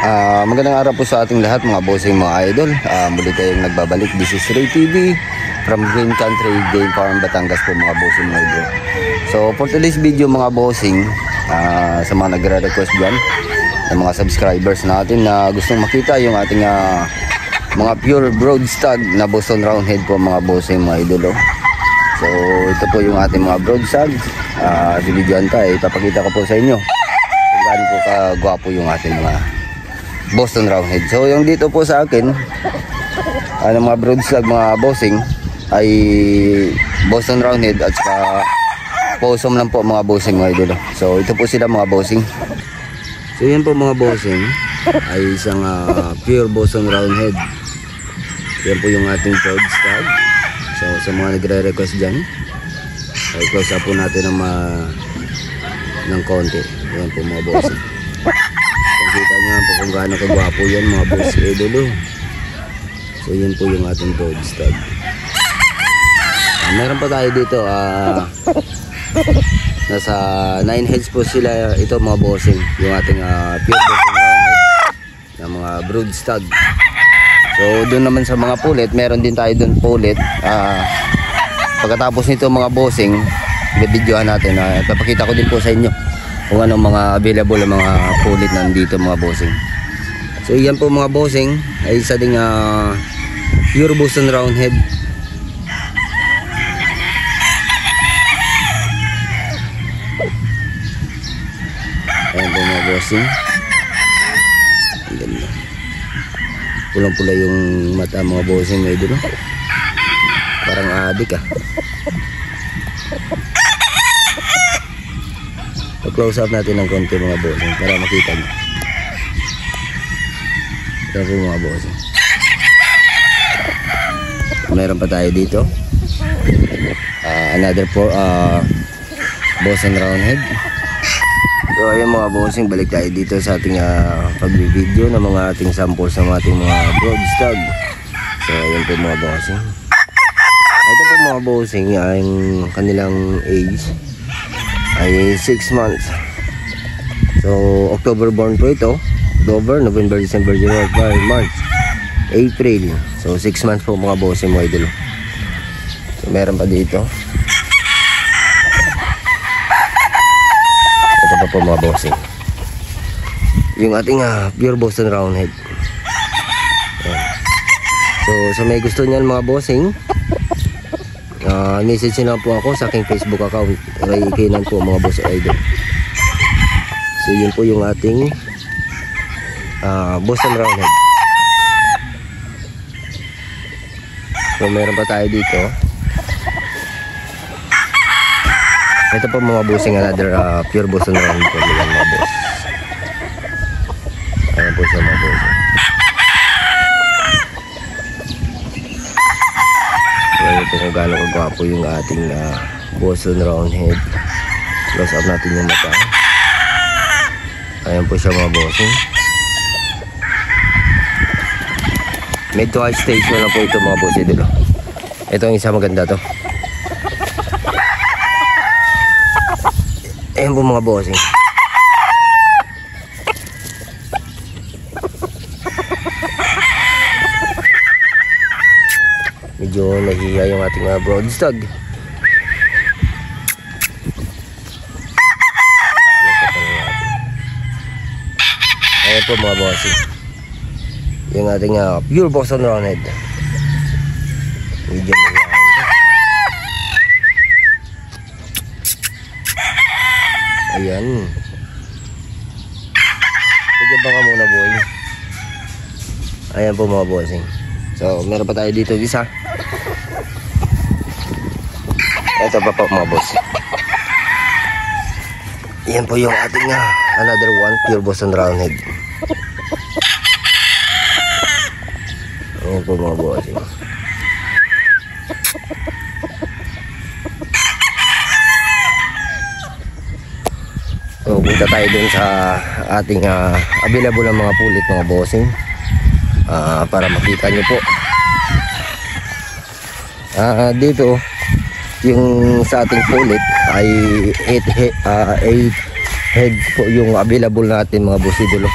Magandang araw po sa ating lahat mga bossing, mga idol. Muli tayong nagbabalik. This is Ray TV from Green Country Game Farm, Batangas po mga bossing, mga idol. So for today's video mga bossing, sa mga nagre-request dyan ng mga subscribers natin na gustong makita yung ating mga pure broad stag na Boston Roundhead po mga bossing, mga idol. So ito po yung ating mga broad stag. Sa video tayo, ipapakita ko po sa inyo kung gaano po kagwapo yung ating mga Boston Roundhead. So yung dito po sa akin mga broad stag mga bossing ay Boston Roundhead at saka possum lang po mga bossing, mga idol. So ito po sila mga bossing. So yan po mga bossing ay isang pure Boston Roundhead. Yan po yung ating broad stag. So sa mga nagre-request dyan ay close up po natin ng konti. Yan po mga bossing. Kita nyo po kung gaano kagwapo yan mga boss idol. So yun po yung ating broad stag. Meron pa tayo dito nasa 9 heads po sila ito mga bossing, yung ating pure Boston Roundhead na mga brood stag. So doon naman sa mga pulit, meron din tayo doon pulit. Pagkatapos nito mga bossing, i-videohan natin, papakita ko din po sa inyo kung anong mga available ng mga pulit nandito mga bossing. So yan po mga bossing ay isa ding pure Boston Roundhead. Ayan po mga bossing. Ang ganda. Pulang pula yung mata mga bossing medyo, no? Parang adik close up natin ng konti mga bossing para makita nyo. Ito po mga bossing. Meron pa tayo dito another Boston Roundhead. So ayun mga bossing, balik tayo dito sa ating pag-video ng mga ating samples ng ating mga broad stag. So ayun po mga bossing. Ito po mga bossing, ang kanilang age ay 6 months. So October born po ito. October, November, December, January, February, March, April. So 6 months po mga bossing mga idol. So meron pa dito. Ito pa po mga bossing, yung ating pure Boston Roundhead. So may gusto niyan mga bossing, message nyo lang po ako sa aking Facebook account, Ray Kainan po mga boss idol. So yun po yung ating Boston Roundhead. So meron pa tayo dito. Ito po mga bossing, another pure Boston Roundhead po mga boss. Ayan po siya mga boss. Ayan po kung gaano kagwapo yung ating Boston Roundhead. Close up natin yung mata. Ayan po siya mga bossing. Mid to high station na po ito mga boss idol. Ito ang isa maganda to. Ayan po mga bossing. Medyo nahihiya yung ating broad stag. Ayan po mga bossing, yung ating pure Boston Roundhead. Medyo nahihiya ito. Ayan. Medyo baka muna boy. Ayan po mga bossing. So meron pa tayo dito isa. Ito pa po mga boss. Yan po yung ating another one pure Boston Roundhead. Ayan po mga boss. So punta tayo dun sa ating available ng mga pulit mga bossing, para makita nyo po. Dito yung sa ating pulit ay 8 heads po yung available natin mga boss idol.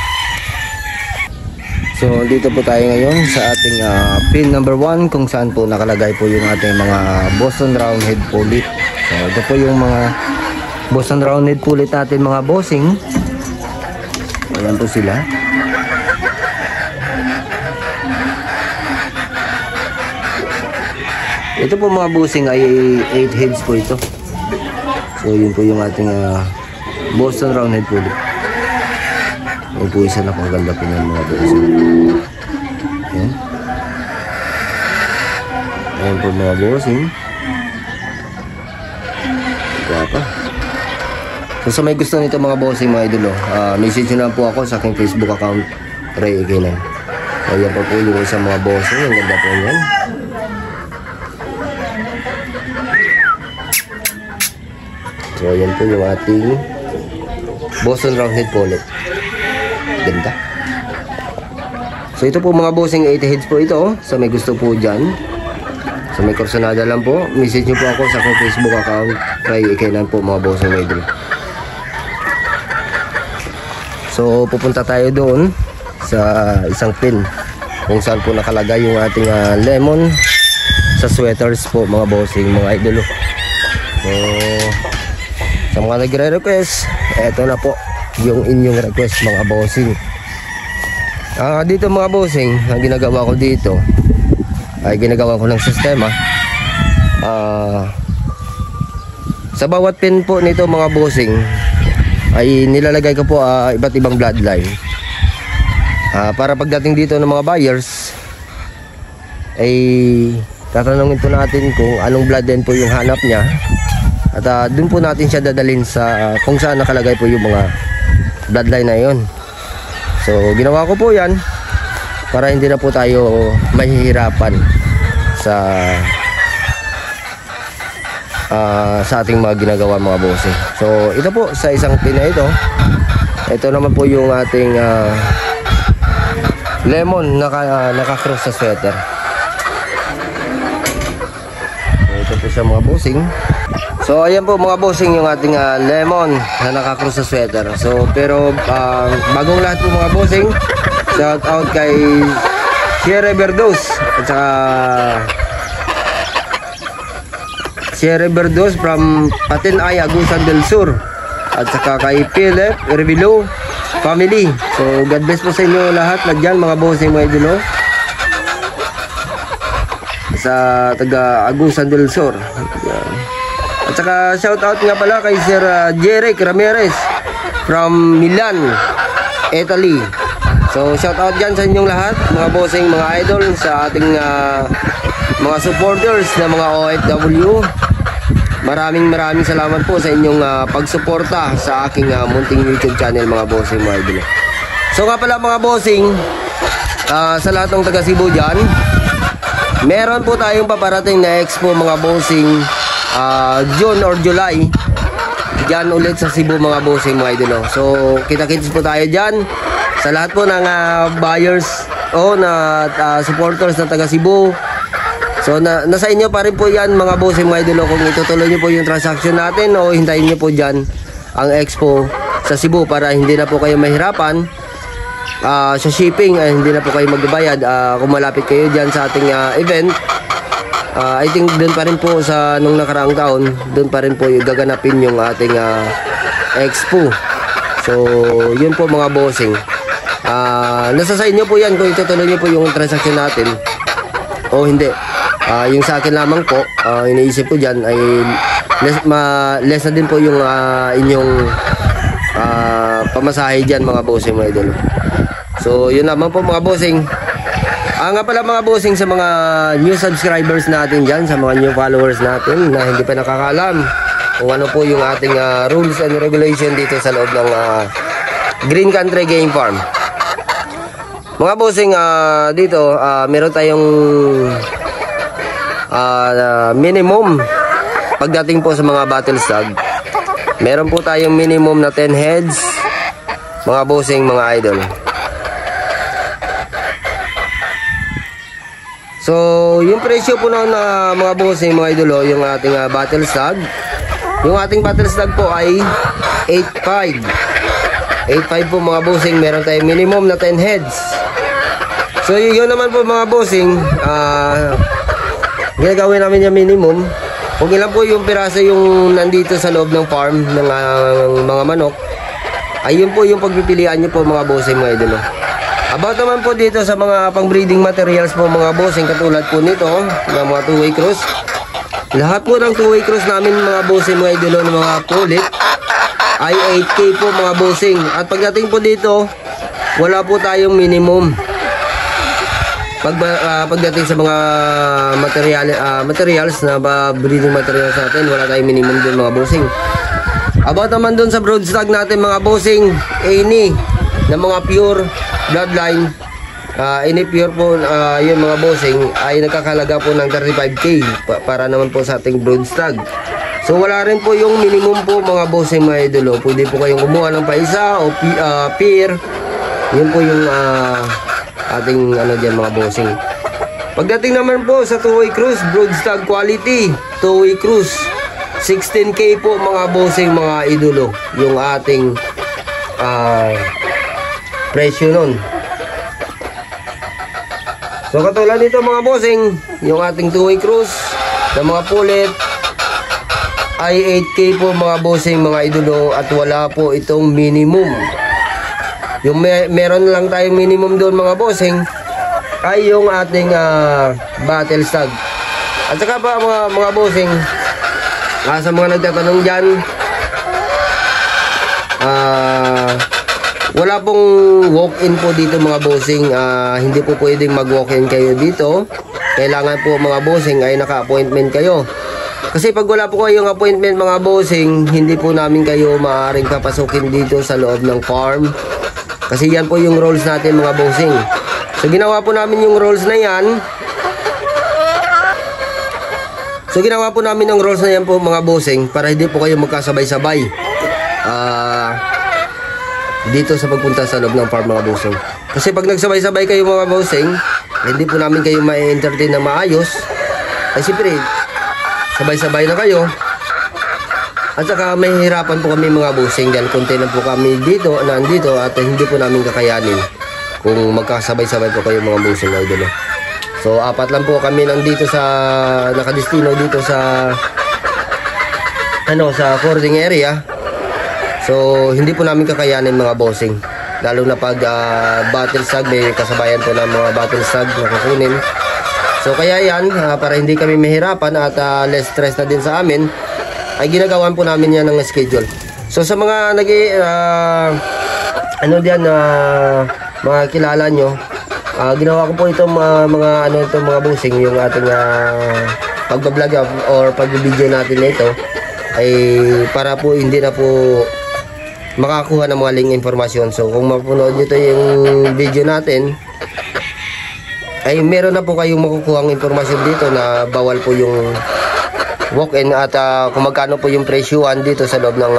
So dito po tayo ngayon sa ating pin number 1 kung saan po nakalagay po yung ating mga Boston Roundhead Pullet. So ito po yung mga Boston Roundhead Pullet natin mga bossing. Ayan po sila. Ito po mga bossing ay 8 heads po ito. So yun po yung ating Boston Roundhead Pullet. Yun po isa na pang ganda po ng mga bossing. Ayan. Ayan po mga bossing. Guwapa. So sa may gusto nito mga bossing mga idolo, message nyo lang po ako sa aking Facebook account, Ray Ekenan. Ayan po po yung isang mga bossing. Ang ganda po yan. So ayan po yung ating Boston Roundhead Pullet. Ganda. So ito po mga bossing 8 heads po ito. So may gusto po dyan, so may kursunada lang po, message nyo po ako sa aking Facebook account, Ray Ekenan po mga bossing idol. So pupunta tayo doon sa isang pin kung saan po nakalagay yung ating lemon sa sweaters po mga bossing mga idolo. So sa mga nagre-request, eto na po yung inyong request mga bossing. Dito mga bossing, ang ginagawa ko dito ay ginagawa ko ng sistema. Sa bawat pin po nito mga bossing ay nilalagay ko po iba't ibang bloodline. Para pagdating dito ng mga buyers ay tatanungin po natin kung anong bloodline po yung hanap niya. At dun po natin siya dadalhin sa kung saan nakalagay po yung mga bloodline na yun. So ginawa ko po yan para hindi na po tayo mahihirapan sa ating mga ginagawa mga bossing. So ito po sa isang pin na ito, ito naman po yung ating lemon naka-cross sa sweater. So ito po siya mga bossing. So ayan po mga bossing yung ating lemon na naka-cross sa sweater. So pero bagong lahat po mga bossing, shout out kay Sierra Verdos at saka Sierra Verdos from Patinay, Agusan del Sur, at saka kay Philip Revilo family. So God bless po sa inyo lahat na dyan mga bossing mga idolo sa taga Agusan del Sur. At saka shout out nga pala kay Sir Jeric Ramirez from Milan, Italy. So shout out dyan sa inyong lahat mga bossing mga idol, sa ating mga supporters na mga OFW. Maraming salamat po sa inyong pagsuporta sa aking munting YouTube channel mga bossing mga idol. So nga pala mga bossing, sa lahat ng taga Cebu dyan, meron po tayong paparating na expo mga bossing June or July dyan ulit sa Cebu mga bossing mga idol. So kita-kits po tayo dyan sa lahat po ng buyers na supporters na taga Cebu. So nasa inyo pa rin po yan mga bossing mga idol kung itutuloy nyo po yung transaction natin o hintayin nyo po dyan ang expo sa Cebu para hindi na po kayo mahirapan sa shipping, hindi na po kayo magbabayad kung malapit kayo dyan sa ating event. I think doon pa rin po sa nung nakaraang taon, doon pa rin po yung gaganapin yung ating expo. So yun po mga bossing, nasa sa inyo po yan kung itutuloy nyo po yung transaction natin o hindi. Yung sa akin lamang po, iniisip ko dyan ay less na din po yung inyong pamasahe dyan mga bossing mga idol. So yun naman po mga bossing. Nga pala mga bossing, sa mga new subscribers natin dyan, sa mga new followers natin na hindi pa nakakalam kung ano po yung ating rules and regulation dito sa loob ng Green Country Game Farm. Mga bossing, dito meron tayong minimum pagdating po sa mga battle stag. Meron po tayong minimum na 10 heads mga bossing mga idol. So yung presyo po na mga bossing mga idolo, yung ating battle stag, yung ating battle stag po ay 8.5 po mga bossing. Meron tayong minimum na 10 heads. So yun naman po mga bossing, ginagawin namin yung minimum. Kung ilan po yung piraso yung nandito sa loob ng farm ng mga manok, ayun po yung pagpipilian nyo po mga bossing mga idol. About naman po dito sa mga pang breeding materials po mga bossing, katulad po nito ng mga two-way cross. Lahat po ng two-way cross namin mga bossing mga idol ng mga pulit ay 8K po mga bossing. At pagdating po dito, wala po tayong minimum. Pagdating sa mga materials na breeding materials natin, wala tayong minimum din mga bossing. About naman dun sa brood stock natin mga bossing, any na mga pure bloodline, any pure po yun mga bossing ay nagkakalaga po ng 35K para naman po sa ating brood stock. So wala rin po yung minimum po mga bossing mga idolo. Pwede po kayong kumuha ng paisa o pair. Yun po yung ating ano dyan mga bossing. Pagdating naman po sa two-way cruise, brood stock quality, two-way cruise, 16K po mga bossing mga idolo yung ating presyo nun. So katulad nito mga bossing, yung ating two-way cruise na mga pulit ay 8K po mga bossing mga idolo, at wala po itong minimum. Yung meron lang tayong minimum doon mga bossing ay yung ating battle stag. At saka pa mga bossing, sa mga nagtatanong dyan, wala pong walk-in po dito mga bossing. Hindi po pwedeng mag-walk-in kayo dito. Kailangan po mga bossing ay naka-appointment kayo. Kasi pag wala po kayong appointment mga bossing, hindi po namin kayo maaaring kapasukin dito sa loob ng farm. Kasi yan po yung rules natin mga bossing. So ginawa po namin yung rules na yan. Po mga bossing, para hindi po kayo magkasabay-sabay dito sa pagpunta sa loob ng farm mga bossing. Kasi pag nagsabay-sabay kayo mga bossing, hindi po namin kayo ma-entertain na maayos. Ay siyempre, sabay-sabay na kayo. At saka may hirapan po kami mga bossing dahil konti lang po kami nandito at hindi po namin kakayanin kung magkasabay-sabay po kayo mga bossing na idolo. So 4 lang po kami nandito sa nakadestino dito sa sa cording area. So hindi po namin kakayanin mga bossing, lalo na pag battle stag, may kasabayan po ng mga battle stag na kukunin. So kaya yan, para hindi kami mahirapan at less stress na din sa amin, ay ginagawan po namin yan ng schedule. So sa mga mga kilala nyo, ginawa ko po itong mga bossing, yung ating pagbablog or pagbibideo natin na ito ay para po hindi na po makakuha ng mga link informasyon. So kung mapunood nyo ito yung video natin, ay meron na po kayong makukuha ng informasyon dito na bawal po yung walk-in at kung magkano po yung presyuan dito sa loob ng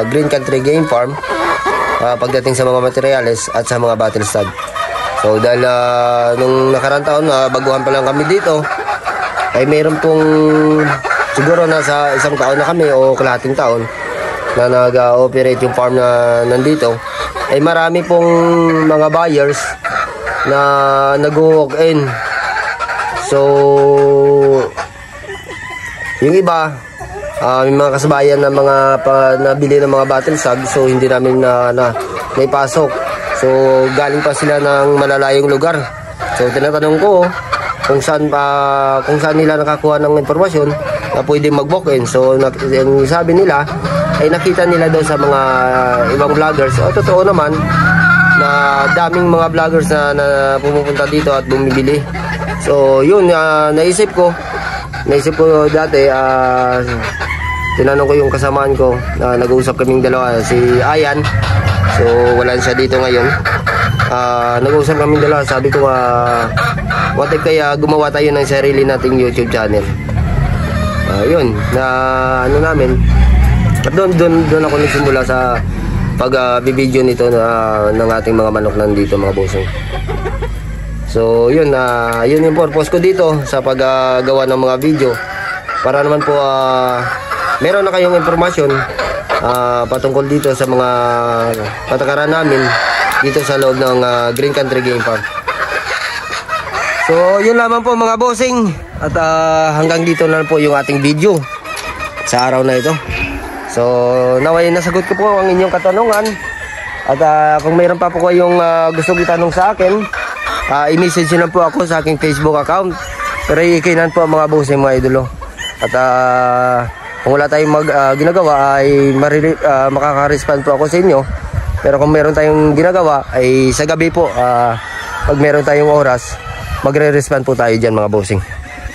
Green Country Game Farm pagdating sa mga materials at sa mga battle stag. So dahil nung nakarang taon baguhan pa lang kami dito, ay meron pong siguro nasa 1 taon na kami o kalahating taon na nag-operate yung farm na nandito, ay marami pong mga buyers na nag-walk-in. So yung iba, may mga kasabayan na mga nabili ng mga battle stag, so hindi namin naipasok. So galing pa sila ng malalayong lugar. So tinatanong ko kung saan nila nakakuha ng informasyon na pwede mag-walk-in. So yung sabi nila ay nakita nila daw sa mga ibang vloggers. O totoo naman na daming mga vloggers na pumupunta dito at bumibili. So yun, naisip ko dati, tinanong ko yung kasamaan ko, nag-uusap kaming dalawa, si Ayan. So wala siya dito ngayon. Nag-uusap kaming dalawa, sabi ko what if kaya gumawa tayo ng sarili nating YouTube channel. Yun, namin. At doon ako nagsimula sa pag-bibideo nito ng ating mga manok nandito mga bossing. So yun, yun yung purpose ko dito sa paggawa ng mga video, para naman po meron na kayong informasyon patungkol dito sa mga patakaran namin dito sa loob ng Green Country Game Farm. So yun lamang po mga bossing. At hanggang dito na lang po yung ating video sa araw na ito. So naway nasagot ko po ang inyong katanungan. At kung mayroon pa po kayong gusto itanong sa akin, i-message nyo lang po ako sa aking Facebook account. Pero ikinan po mga bossing mga idolo. At kung wala tayong ginagawa ay makaka-respond po ako sa inyo. Pero kung meron tayong ginagawa ay sa gabi po, pag meron tayong oras, magre-respond po tayo dyan mga bossing.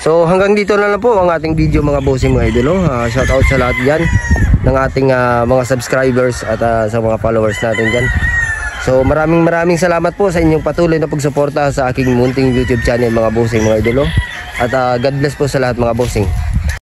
So hanggang dito na lang po ang ating video mga bossing mga idolo. Shout out sa lahat dyan ng ating mga subscribers at sa mga followers natin dyan. So maraming salamat po sa inyong patuloy na pagsuporta sa aking munting YouTube channel mga bossing mga idolo. At God bless po sa lahat mga bossing.